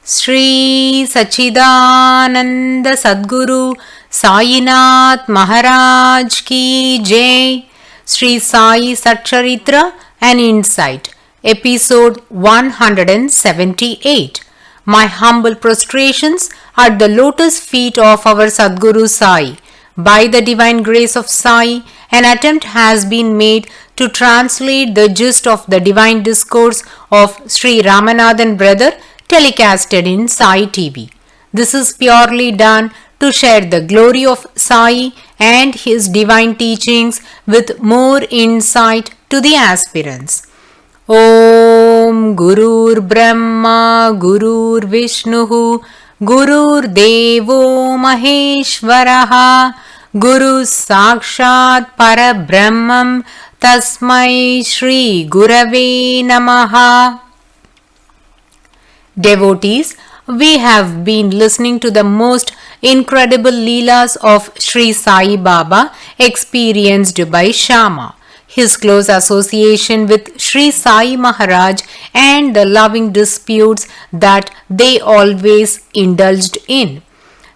Sri Sachidananda Sadguru Sainath Maharaj Ki Jai. Sri Sai SATCHARITRA, an Insight, Episode 178. My humble prostrations at the lotus feet of our Sadguru Sai. By the divine grace of Sai, an attempt has been made to translate the gist of the divine discourse of Sri Ramanathan brother telecasted in Sai TV. This is purely done to share the glory of Sai and his divine teachings with more insight to the aspirants. Om Gurur Brahma Gurur Vishnuhu Gurur Devo Maheshwaraha Guru Sakshat Parabrahmam Tasmai Shri Gurave Namaha. Devotees, we have been listening to the most incredible leelas of Sri Sai Baba experienced by Shyama, his close association with Sri Sai Maharaj and the loving disputes that they always indulged in.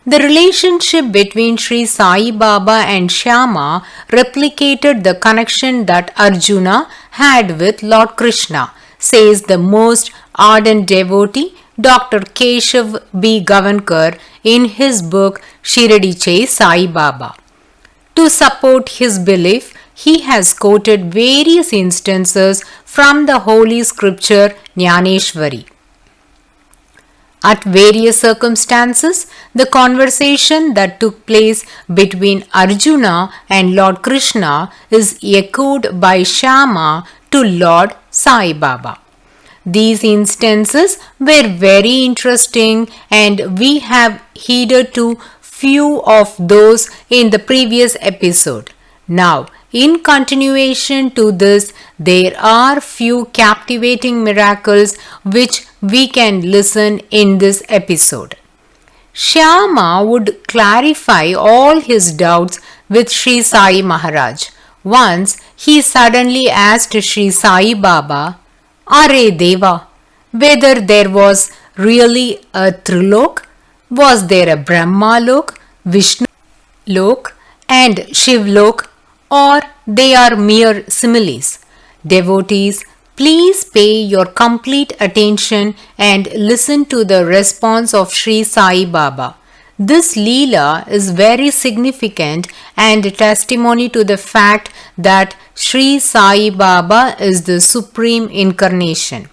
The relationship between Sri Sai Baba and Shyama replicated the connection that Arjuna had with Lord Krishna, says the most ardent devotee Dr. Keshav B. Gavankar in his book Shirdi Sai Baba. To support his belief, he has quoted various instances from the holy scripture Jnaneshwari. At various circumstances, the conversation that took place between Arjuna and Lord Krishna is echoed by Shyama to Lord Sai Baba. These instances were very interesting and we have heeded to few of those in the previous episode. Now, in continuation to this, there are few captivating miracles which we can listen in this episode. Shyama would clarify all his doubts with Sri Sai Maharaj. Once he suddenly asked Sri Sai Baba, Are Deva, whether there was really a Trilok, was there a Brahma Lok, Vishnu Lok and Shiv Lok, or they are mere similes. Devotees, please pay your complete attention and listen to the response of Sri Sai Baba. This Leela is very significant and a testimony to the fact that Sri Sai Baba is the Supreme Incarnation.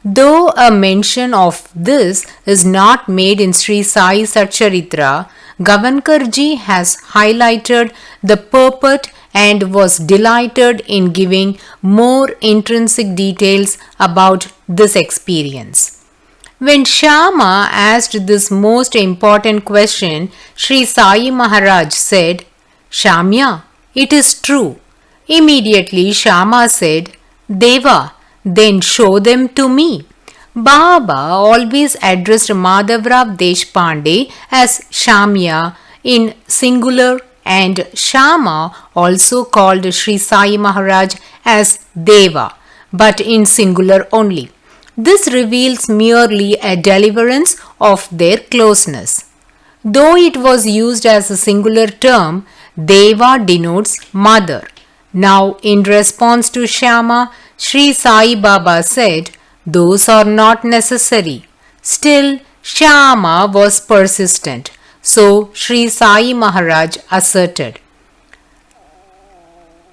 Though a mention of this is not made in Sri Sai SATCHARITRA, Gavankarji has highlighted the purport and was delighted in giving more intrinsic details about this experience. When Shyama asked this most important question, Sri Sai Maharaj said, Shamya, it is true. Immediately Shyama said, Deva, then show them to me. Baba always addressed Madhavrao Deshpande as Shamya in singular and Shyama also called Sri Sai Maharaj as Deva, but in singular only. This reveals merely a deliverance of their closeness. Though it was used as a singular term, Deva denotes mother. Now, in response to Shyama, Sri Sai Baba said, those are not necessary. Still, Shyama was persistent. So, Sri Sai Maharaj asserted,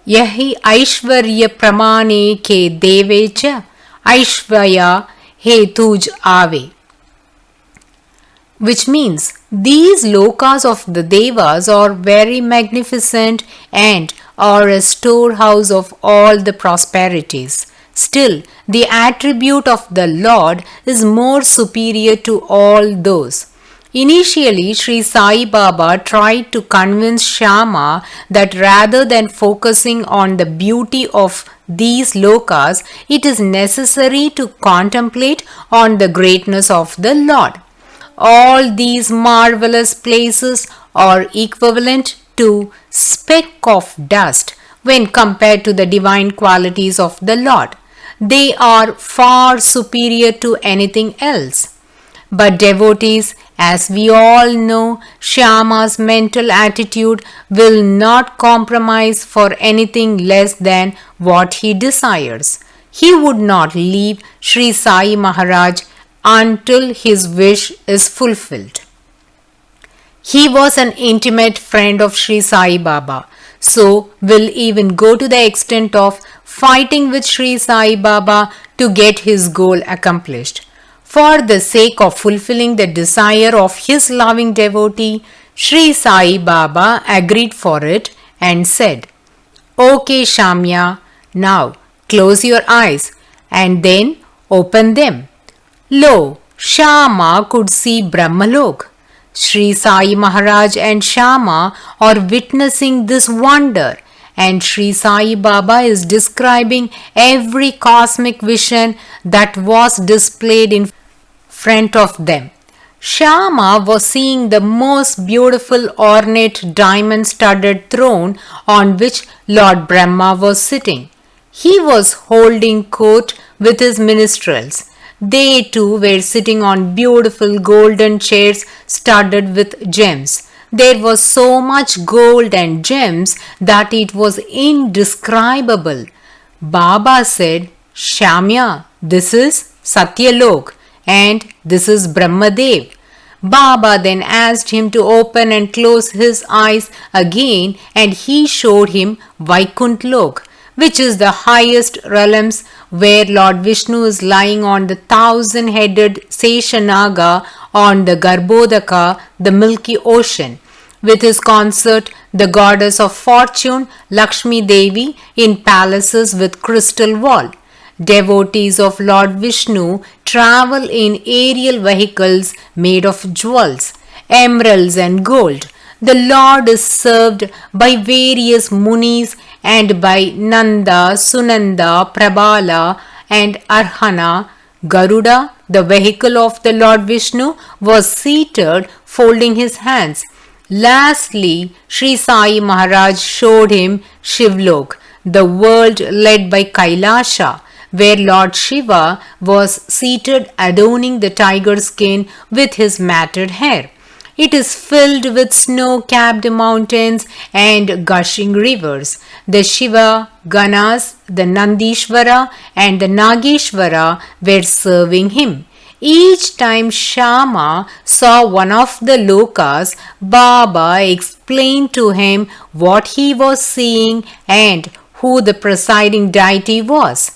Yahi Aishwarya Pramane ke Devecha Aishvaya he tuj ave, which means these lokas of the devas are very magnificent and are a storehouse of all the prosperities. Still, the attribute of the Lord is more superior to all those. Initially, Sri Sai Baba tried to convince Shyama that rather than focusing on the beauty of these lokas, it is necessary to contemplate on the greatness of the Lord. All these marvelous places are equivalent to speck of dust when compared to the divine qualities of the Lord. They are far superior to anything else. But devotees, as we all know, Shyama's mental attitude will not compromise for anything less than what he desires. He would not leave Sri Sai Maharaj until his wish is fulfilled. He was an intimate friend of Sri Sai Baba, so will even go to the extent of fighting with Sri Sai Baba to get his goal accomplished. For the sake of fulfilling the desire of his loving devotee, Sri Sai Baba agreed for it and said, "Okay, Shamya, now close your eyes and then open them." Lo, Shama could see Brahmalok. Sri Sai Maharaj and Shama are witnessing this wonder, and Sri Sai Baba is describing every cosmic vision that was displayed in front of them. Shama was seeing the most beautiful ornate diamond-studded throne on which Lord Brahma was sitting. He was holding court with his ministrels. They too were sitting on beautiful golden chairs studded with gems. There was so much gold and gems that it was indescribable. Baba said, "Shamya, this is Satyalok and this is Brahmadev." Baba then asked him to open and close his eyes again, and he showed him Vaikunt Lok, which is the highest realms, where Lord Vishnu is lying on the 1,000-headed Seshanaga on the Garbhodaka, the milky ocean, with his consort, the goddess of fortune, Lakshmi Devi, in palaces with crystal wall. Devotees of Lord Vishnu travel in aerial vehicles made of jewels, emeralds and gold. The Lord is served by various munis and by Nanda, Sunanda, Prabala and Arhana. Garuda, the vehicle of the Lord Vishnu, was seated folding his hands. Lastly, Sri Sai Maharaj showed him Shivlok, the world led by Kailasha, where Lord Shiva was seated adorning the tiger skin with his matted hair. It is filled with snow-capped mountains and gushing rivers. The Shiva, Ganas, the Nandishvara and the Nageshvara were serving him. Each time Shama saw one of the lokas, Baba explained to him what he was seeing and who the presiding deity was.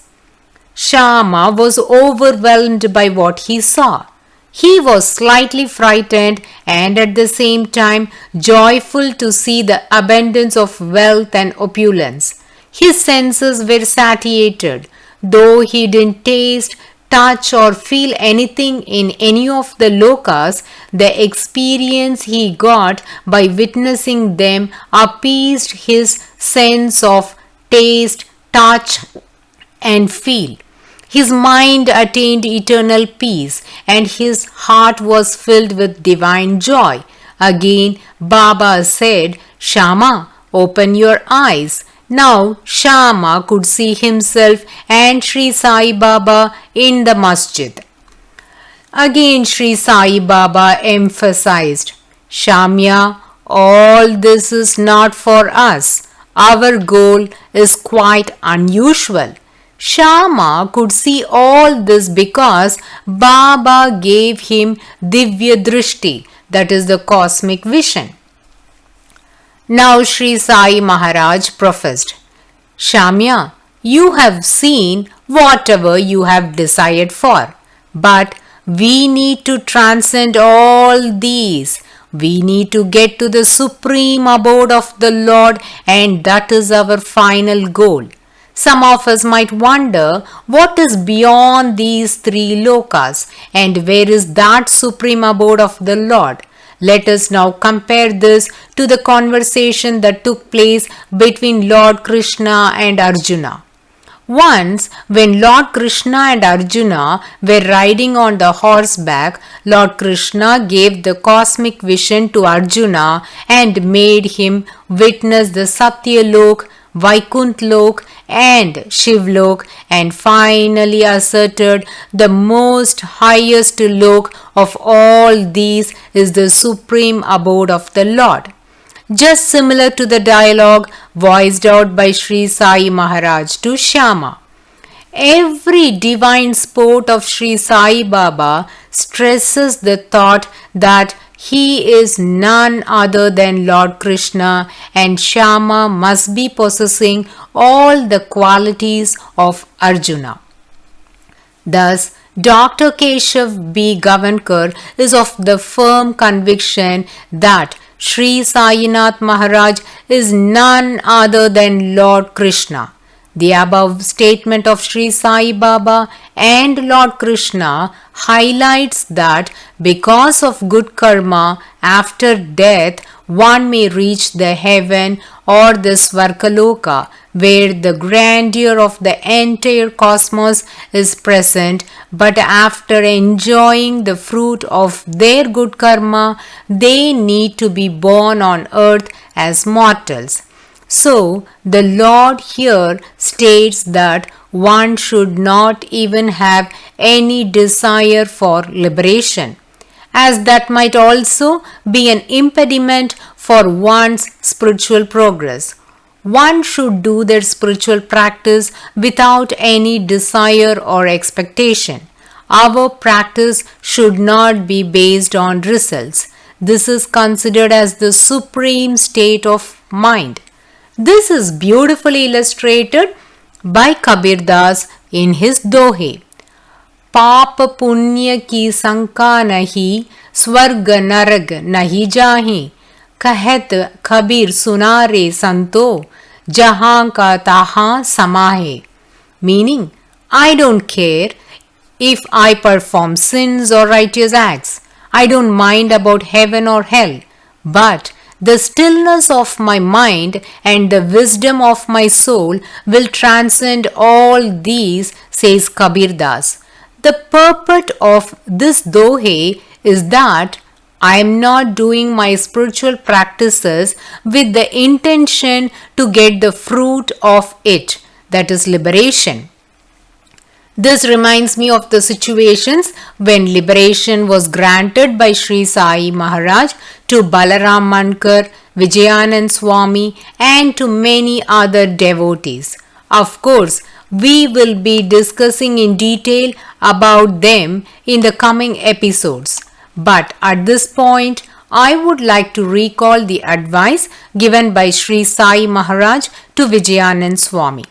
Shama was overwhelmed by what he saw. He was slightly frightened and at the same time joyful to see the abundance of wealth and opulence. His senses were satiated. Though he didn't taste, touch or feel anything in any of the lokas, the experience he got by witnessing them appeased his sense of taste, touch and feel. His mind attained eternal peace and his heart was filled with divine joy. Again, Baba said, "Shama, open your eyes." Now Shama could see himself and Sri Sai Baba in the masjid. Again Sri Sai Baba emphasized, "Shamya, all this is not for us. Our goal is quite unusual." Shama could see all this because Baba gave him Divya Drishti, that is the cosmic vision. Now Sri Sai Maharaj professed, "Shamya, you have seen whatever you have desired for, but we need to transcend all these. We need to get to the supreme abode of the Lord, and that is our final goal." Some of us might wonder what is beyond these three lokas and where is that supreme abode of the Lord. Let us now compare this to the conversation that took place between Lord Krishna and Arjuna. Once, when Lord Krishna and Arjuna were riding on the horseback, Lord Krishna gave the cosmic vision to Arjuna and made him witness the Satyalok, Vaikunt Lok and Shivlok, and finally asserted the most highest lok of all these is the supreme abode of the Lord. Just similar to the dialogue voiced out by Sri Sai Maharaj to Shyama. Every divine sport of Sri Sai Baba stresses the thought that he is none other than Lord Krishna, and Shyama must be possessing all the qualities of Arjuna. Thus, Dr. Keshav B. Gavankar is of the firm conviction that Sri Sainath Maharaj is none other than Lord Krishna. The above statement of Sri Sai Baba and Lord Krishna highlights that because of good karma, after death, one may reach the heaven or the Svargaloka, where the grandeur of the entire cosmos is present, but after enjoying the fruit of their good karma, they need to be born on earth as mortals. So, the Lord here states that one should not even have any desire for liberation, as that might also be an impediment for one's spiritual progress. One should do their spiritual practice without any desire or expectation. Our practice should not be based on results. This is considered as the supreme state of mind. This is beautifully illustrated by Kabir Das in his Dohe. पाप पुण्य की शंका नहीं, स्वर्ग नरक नहीं जाहि, कहत कबीर सुना रे संतो, जहां का तहां समाहे. Meaning, I don't care if I perform sins or righteous acts. I don't mind about heaven or hell. But the stillness of my mind and the wisdom of my soul will transcend all these, says Kabir Das. The purport of this dohe is that I am not doing my spiritual practices with the intention to get the fruit of it, that is liberation. This reminds me of the situations when liberation was granted by Sri Sai Maharaj to Balaram Mankar, Vijayanand Swami and to many other devotees. Of course, we will be discussing in detail about them in the coming episodes. But at this point, I would like to recall the advice given by Sri Sai Maharaj to Vijayanand Swami.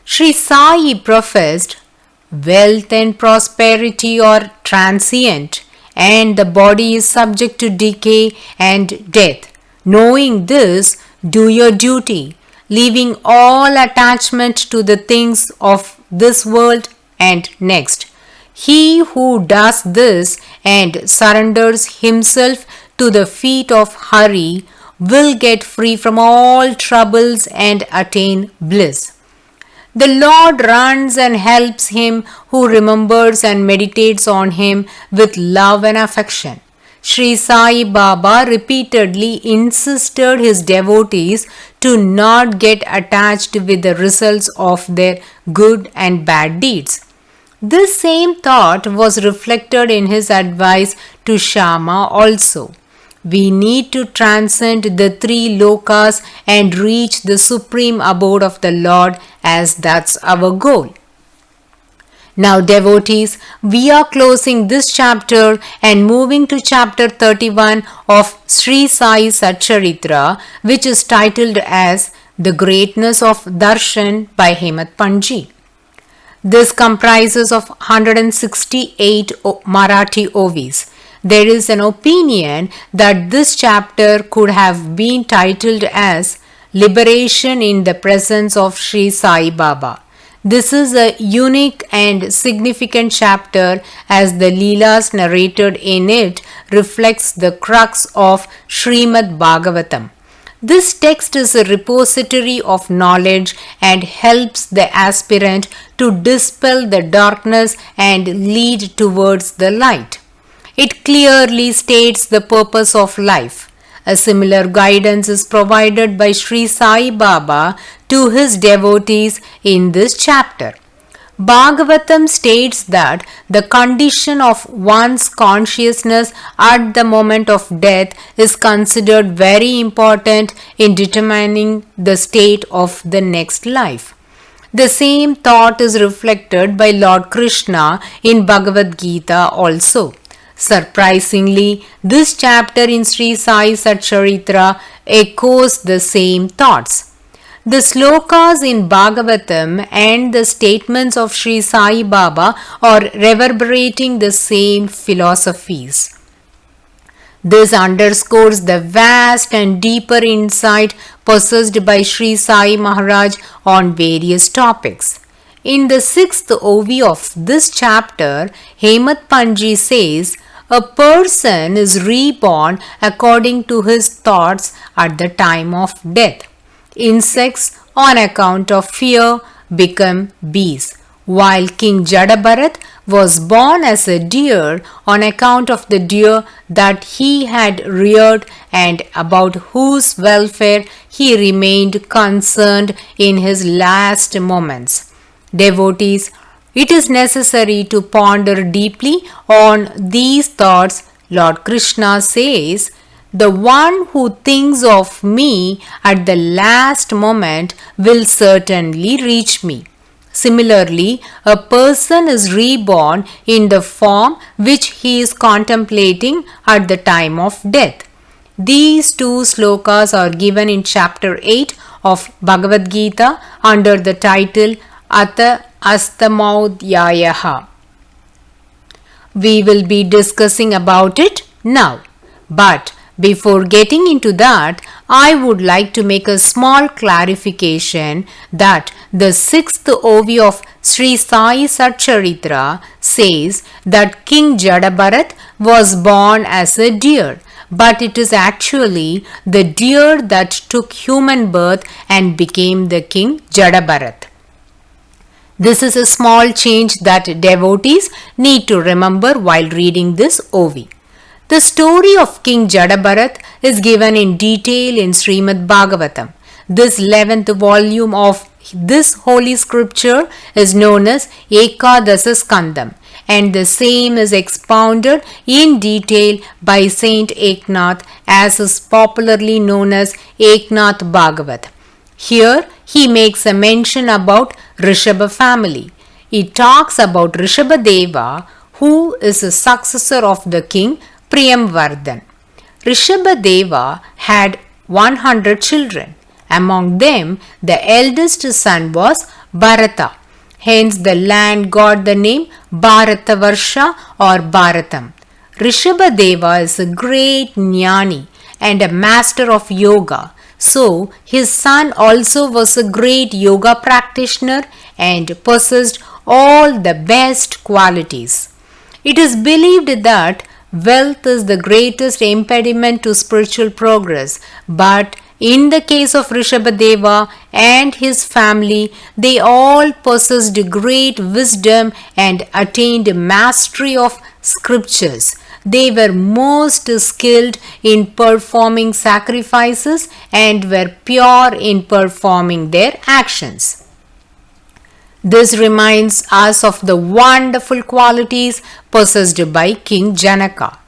Sri Sai professed, wealth and prosperity are transient, and the body is subject to decay and death. Knowing this, do your duty, leaving all attachment to the things of this world and next. He who does this and surrenders himself to the feet of Hari will get free from all troubles and attain bliss. The Lord runs and helps him who remembers and meditates on him with love and affection. Sri Sai Baba repeatedly insisted his devotees to not get attached with the results of their good and bad deeds. This same thought was reflected in his advice to Shyama also. We need to transcend the three lokas and reach the supreme abode of the Lord, as that's our goal. Now devotees, we are closing this chapter and moving to chapter 31 of Sri Sai SATCHARITRA, which is titled as The Greatness of Darshan by Hemat Pandji. This comprises of 168 Marathi OVs. There is an opinion that this chapter could have been titled as Liberation in the Presence of Sri Sai Baba. This is a unique and significant chapter as the Leelas narrated in it reflects the crux of Srimad Bhagavatam. This text is a repository of knowledge and helps the aspirant to dispel the darkness and lead towards the light. It clearly states the purpose of life. A similar guidance is provided by Sri Sai Baba to his devotees in this chapter. Bhagavatam states that the condition of one's consciousness at the moment of death is considered very important in determining the state of the next life. The same thought is reflected by Lord Krishna in Bhagavad Gita also. Surprisingly, this chapter in Sri Sai SATCHARITRA echoes the same thoughts. The slokas in Bhagavatam and the statements of Sri Sai Baba are reverberating the same philosophies. This underscores the vast and deeper insight possessed by Sri Sai Maharaj on various topics. In the 6th OV of this chapter, Hemat Panji says, a person is reborn according to his thoughts at the time of death. Insects, on account of fear, become bees, while King Jadabharat was born as a deer on account of the deer that he had reared and about whose welfare he remained concerned in his last moments. Devotees, it is necessary to ponder deeply on these thoughts. Lord Krishna says, the one who thinks of me at the last moment will certainly reach me. Similarly, a person is reborn in the form which he is contemplating at the time of death. These two slokas are given in chapter 8 of Bhagavad Gita under the title Ata Astamaudhyayaha. We will be discussing about it now. But before getting into that, I would like to make a small clarification that the 6th OV of Sri Sai SATCHARITRA says that King Jadabharat was born as a deer, but it is actually the deer that took human birth and became the King Jadabharat. This is a small change that devotees need to remember while reading this OV. The story of King Jadabharat is given in detail in Srimad Bhagavatam. This 11th volume of this holy scripture is known as Ekadasa Skandam, and the same is expounded in detail by Saint Eknath, as is popularly known as Eknath Bhagavat. Here he makes a mention about Rishabha family. He talks about Rishabha Deva, who is a successor of the king Priyamvardhan. Rishabha Deva had 100 children. Among them, the eldest son was Bharata. Hence, the land got the name Bharatavarsha or Bharatam. Rishabha Deva is a great jnani and a master of yoga. So, his son also was a great yoga practitioner and possessed all the best qualities. It is believed that wealth is the greatest impediment to spiritual progress, but in the case of Rishabha Deva and his family, they all possessed great wisdom and attained mastery of scriptures. They were most skilled in performing sacrifices and were pure in performing their actions. This reminds us of the wonderful qualities possessed by King Janaka.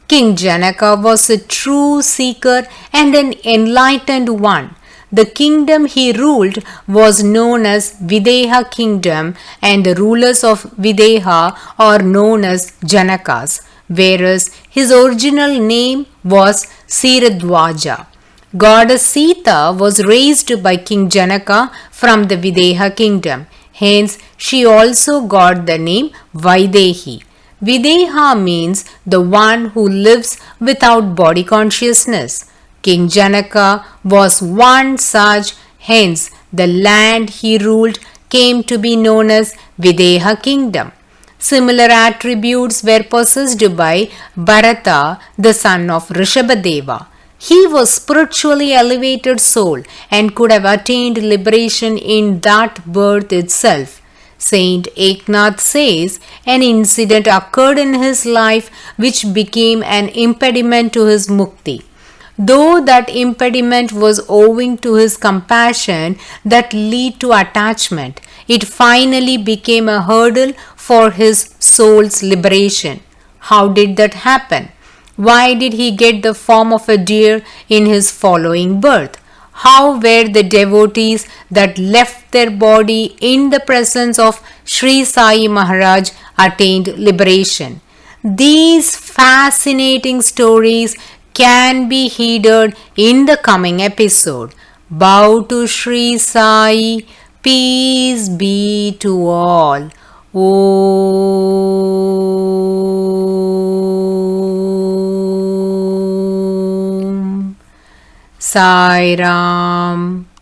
King Janaka was a true seeker and an enlightened one. The kingdom he ruled was known as Videha kingdom, and the rulers of Videha are known as Janakas, whereas his original name was Siradwaja. Goddess Sita was raised by King Janaka from the Videha kingdom. Hence, she also got the name Vaidehi. Videha means the one who lives without body consciousness. King Janaka was one such, hence the land he ruled came to be known as Videha kingdom. Similar attributes were possessed by Bharata, the son of Rishabha Deva. He was spiritually elevated soul and could have attained liberation in that birth itself. Saint Eknath says an incident occurred in his life which became an impediment to his mukti. though that impediment was owing to his compassion that lead to attachment, it finally became a hurdle for his soul's liberation. How did that happen? Why did he get the form of a deer in his following birth? How were the devotees that left their body in the presence of Sri Sai Maharaj attained liberation? These fascinating stories can be heeded in the coming episode. Bow to Sri Sai, peace be to all. Om Sai Ram.